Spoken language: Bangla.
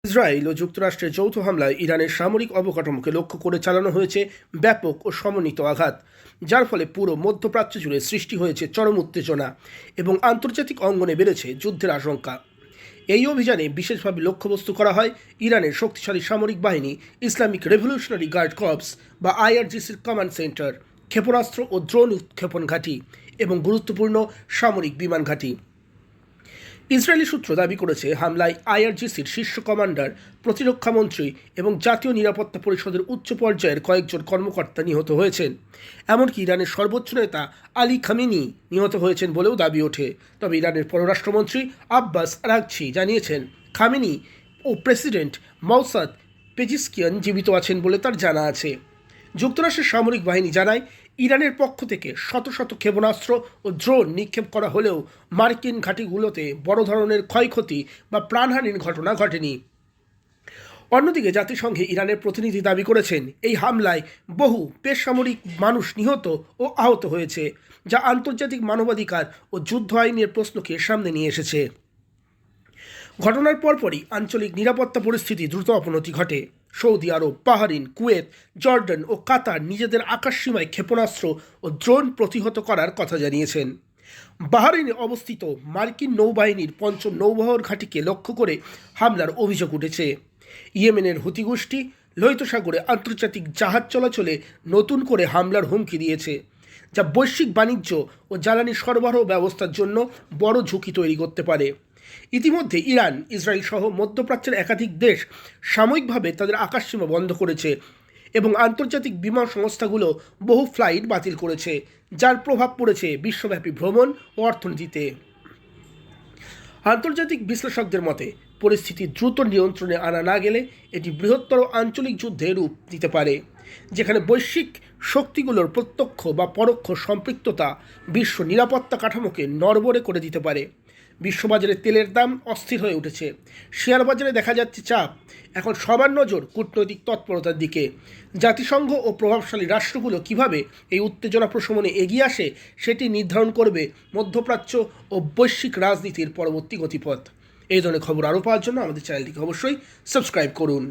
ইসরায়েল ও যুক্তরাষ্ট্রের যৌথ হামলায় ইরানের সামরিক অবকাঠামোকে লক্ষ্য করে চালানো হয়েছে ব্যাপক ও সমন্বিত আঘাত, যার ফলে পুরো মধ্যপ্রাচ্য জুড়ে সৃষ্টি হয়েছে চরম উত্তেজনা এবং আন্তর্জাতিক অঙ্গনে বেড়েছে যুদ্ধের আশঙ্কা। এই অভিযানে বিশেষভাবে লক্ষ্যবস্তু করা হয় ইরানের শক্তিশালী সামরিক বাহিনী ইসলামিক রেভলিউশনারি গার্ড কর্পস বা আইআরজিসির কমান্ড সেন্টার, ক্ষেপণাস্ত্র ও ড্রোন উৎক্ষেপণ ঘাঁটি এবং গুরুত্বপূর্ণ সামরিক বিমান ঘাঁটি। ইসরায়েলি সূত্র দাবি করেছে হামলায় আইআরজিসির শীর্ষ কমান্ডার, প্রতিরক্ষামন্ত্রী এবং জাতীয় নিরাপত্তা পরিষদের উচ্চ পর্যায়ের কয়েকজন কর্মকর্তা নিহত হয়েছেন। এমনকি ইরানের সর্বোচ্চ নেতা আলী খামেনি নিহত হয়েছেন বলেও দাবি ওঠে। তবে ইরানের পররাষ্ট্রমন্ত্রী আব্বাস আরাগচি জানিয়েছেন খামেনি ও প্রেসিডেন্ট মৌসাদ পেজিশকিয়ান জীবিত আছেন বলে তার জানা আছে। যুক্তরাষ্ট্রের সামরিক বাহিনী জানায় ইরানের পক্ষ থেকে শত শত ক্ষেপণাস্ত্র ও ড্রোন নিক্ষেপ করা হলেও মার্কিন ঘাঁটিগুলোতে বড় ধরনের ক্ষয়ক্ষতি বা প্রাণহানির ঘটনা ঘটেনি। অন্যদিকে জাতিসংঘে ইরানের প্রতিনিধি দাবি করেছেন এই হামলায় বহু বেসামরিক মানুষ নিহত ও আহত হয়েছে, যা আন্তর্জাতিক মানবাধিকার ও যুদ্ধ আইনের প্রশ্নকে সামনে নিয়ে এসেছে। ঘটনার পরপরই আঞ্চলিক নিরাপত্তা পরিস্থিতি দ্রুত অবনতি ঘটে। সৌদি আরব, বাহরিন, কুয়েত, জর্ডান ও কাতার নিজেদের আকাশসীমায় ক্ষেপণাস্ত্র ও ড্রোন প্রতিহত করার কথা জানিয়েছেন। বাহরিনে অবস্থিত মার্কিন নৌবাহিনীর পঞ্চম নৌবহর ঘাঁটিকে লক্ষ্য করে হামলার অভিযোগ উঠেছে। ইয়েমেনের হুতি গোষ্ঠী লোহিত সাগরে আন্তর্জাতিক জাহাজ চলাচলে নতুন করে হামলার হুমকি দিয়েছে, যা বৈশ্বিক বাণিজ্য ও জ্বালানি সরবরাহ ব্যবস্থার জন্য বড় ঝুঁকি তৈরি করতে পারে। ইতিমধ্যে ইরান, ইসরায়েল সহ মধ্যপ্রাচ্যের একাধিক দেশ সাময়িকভাবে তাদের আকাশসীমা বন্ধ করেছে এবং আন্তর্জাতিক বিমান সংস্থাগুলো বহু ফ্লাইট বাতিল করেছে, যার প্রভাব পড়েছে বিশ্বব্যাপী ভ্রমণ ও অর্থনীতিতে। আন্তর্জাতিক বিশ্লেষকদের মতে পরিস্থিতি দ্রুত নিয়ন্ত্রণে আনা না গেলে এটি বৃহত্তর আঞ্চলিক যুদ্ধে রূপ দিতে পারে, যেখানে বৈশ্বিক শক্তিগুলোর প্রত্যক্ষ বা পরোক্ষ সম্পৃক্ততা বিশ্ব নিরাপত্তা কাঠামোকে নড়বড়ে করে দিতে পারে। বিশ্ববাজারে তেলের দাম অস্থির হয়ে উঠেছে, শেয়ার বাজারে দেখা যাচ্ছে চাপ। এখন সবার নজর কূটনৈতিক তৎপরতার দিকে। জাতিসংঘ ও প্রভাবশালী রাষ্ট্রগুলো কিভাবে এই উত্তেজনা প্রশমনে এগিয়ে আসে সেটি নির্ধারণ করবে মধ্যপ্রাচ্য ও বৈশ্বিক রাজনীতির পরবর্তী গতিপথ। এই ধরনের খবর আরও পাওয়ার জন্য আমাদের চ্যানেলটিকে অবশ্যই সাবস্ক্রাইব করুন।